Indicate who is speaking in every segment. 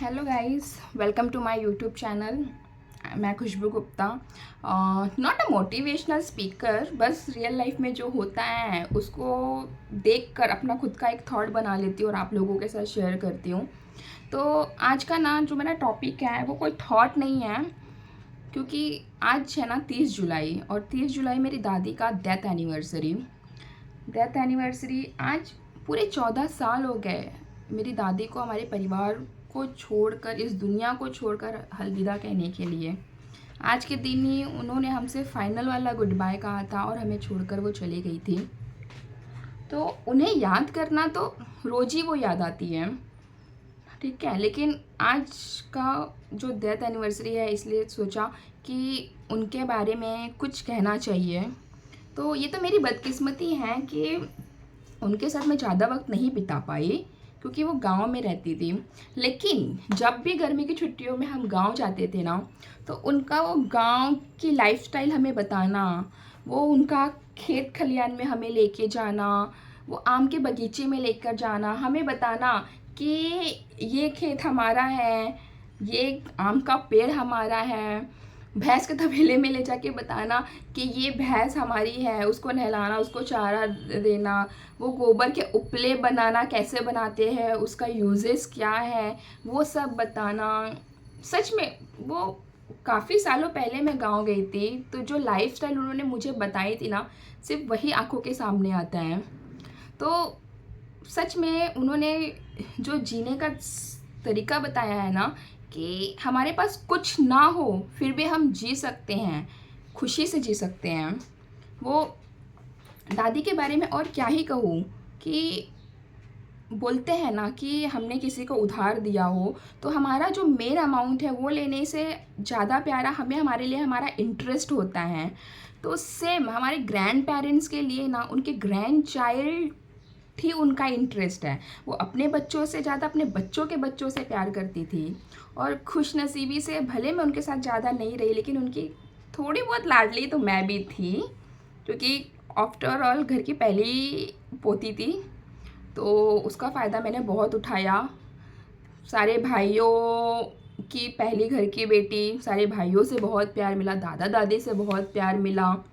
Speaker 1: Hello guys, welcome to my YouTube channel. मैं Khushboo Gupta. Not a motivational speaker, बस real life में जो होता है उसको देखकर अपना खुद का एक थॉट बना लेती हूँ और आप लोगों के साथ शेयर करती हूँ। तो आज का ना जो मेरा टॉपिक है वो कोई थॉट नहीं है, क्योंकि आज है ना 30 जुलाई, और 30 जुलाई मेरी दादी का डेथ एनिवर्सरी आज पूरे 14 साल हो गए मेरी दादी को हमारे परिवार को छोड़कर, इस दुनिया को छोड़कर अलविदा कहने के लिए। आज के दिन ही उन्होंने हमसे फाइनल वाला गुड बाय कहा था और हमें छोड़कर वो चली गई थी। तो उन्हें याद करना तो रोज़ ही वो याद आती है, ठीक है। लेकिन आज का जो डेथ एनिवर्सरी है, इसलिए सोचा कि उनके बारे में कुछ कहना चाहिए। तो ये तो मेरी बदकिस्मती है कि उनके साथ मैं ज़्यादा वक्त नहीं बिता पाई, क्योंकि वो गांव में रहती थी। लेकिन जब भी गर्मी की छुट्टियों में हम गांव जाते थे ना, तो उनका वो गांव की लाइफस्टाइल हमें बताना, वो उनका खेत खलियान में हमें लेके जाना, वो आम के बगीचे में लेकर जाना, हमें बताना कि ये खेत हमारा है, ये आम का पेड़ हमारा है। भैंस के तबेले में ले जाके बताना कि ये भैंस हमारी है, उसको नहलाना, उसको चारा देना, वो गोबर के उपले बनाना कैसे बनाते हैं, उसका यूजेस क्या है, वो सब बताना। सच में वो काफ़ी सालों पहले मैं गांव गई थी, तो जो लाइफस्टाइल उन्होंने मुझे बताई थी ना, सिर्फ वही आंखों के सामने आता है। तो सच में उन्होंने जो जीने का तरीका बताया है ना, कि हमारे पास कुछ ना हो फिर भी हम जी सकते हैं, खुशी से जी सकते हैं। वो दादी के बारे में और क्या ही कहूँ, कि बोलते हैं ना कि हमने किसी को उधार दिया हो तो हमारा जो मेन अमाउंट है वो लेने से ज़्यादा प्यारा हमें, हमारे लिए हमारा इंटरेस्ट होता है। तो सेम हमारे ग्रैंड पेरेंट्स के लिए ना, उनके ग्रैंड चाइल्ड ही उनका इंटरेस्ट है। वो अपने बच्चों से ज़्यादा अपने बच्चों के बच्चों से प्यार करती थी। और खुश नसीबी से भले मैं उनके साथ ज़्यादा नहीं रही, लेकिन उनकी थोड़ी बहुत लाडली तो मैं भी थी, क्योंकि आफ्टर ऑल घर की पहली पोती थी। तो उसका फ़ायदा मैंने बहुत उठाया। सारे भाइयों की पहली घर की बेटी, सारे भाइयों से बहुत प्यार मिला, दादा दादी से बहुत प्यार मिला,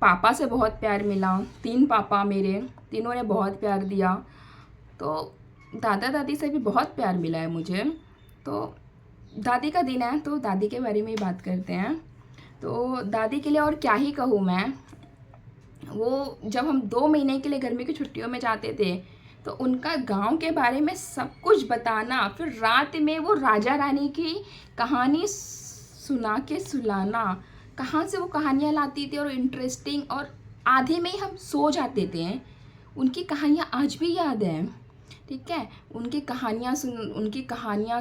Speaker 1: पापा से बहुत प्यार मिला। 3 पापा मेरे, तीनों ने बहुत प्यार दिया। तो दादा दादी से भी बहुत प्यार मिला है मुझे। तो दादी का दिन है तो दादी के बारे में ही बात करते हैं। तो दादी के लिए और क्या ही कहूँ मैं। वो जब हम 2 महीने के लिए गर्मी की छुट्टियों में जाते थे, तो उनका गांव के बारे में सब कुछ बताना, फिर रात में वो राजा रानी की कहानी सुना के सुलाना। कहाँ से वो कहानियाँ लाती थी और इंटरेस्टिंग, और आधे में ही हम सो जाते थे। उनकी कहानियाँ आज भी याद हैं, ठीक है। उनकी कहानियाँ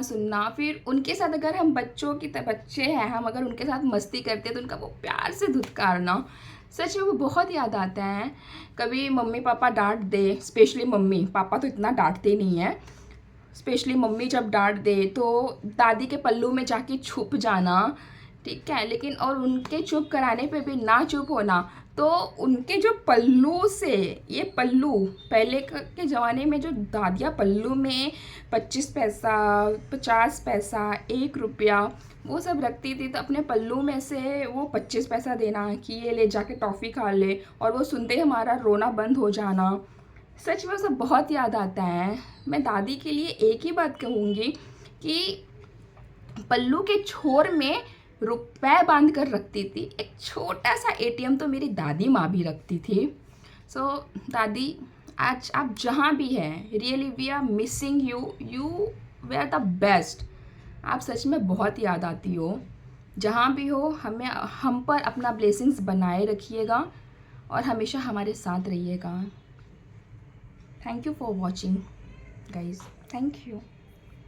Speaker 1: सुनना, फिर उनके साथ अगर हम बच्चे हैं, हम अगर उनके साथ मस्ती करते हैं तो उनका वो प्यार से धुतकारना, सच में वो बहुत याद आता है। कभी मम्मी पापा डांट दे, स्पेशली मम्मी, पापा तो इतना डांटते नहीं है, स्पेशली मम्मी जब डांट दे तो दादी के पल्लू में जाके छुप जाना, ठीक है। लेकिन और उनके चुप कराने पे भी ना चुप होना, तो उनके जो पल्लू से, ये पल्लू पहले के ज़माने में जो दादियाँ पल्लू में 25 पैसा, 50 पैसा, 1 रुपया वो सब रखती थी, तो अपने पल्लू में से वो 25 पैसा देना कि ये ले जाके टॉफ़ी खा ले, और वो सुनते ही हमारा रोना बंद हो जाना। सच में सब बहुत याद आता है। मैं दादी के लिए एक ही बात कहूँगी कि पल्लू के छोर में रुपए बांध कर रखती थी। एक छोटा सा एटीएम तो मेरी दादी माँ भी रखती थी। सो दादी, आज आप जहाँ भी हैं, really we are missing you, you way are the best. आप सच में बहुत याद आती हो। जहाँ भी हो, हम पर अपना ब्लेसिंग्स बनाए रखिएगा और हमेशा हमारे साथ रहिएगा। Thank you for watching guys, thank you.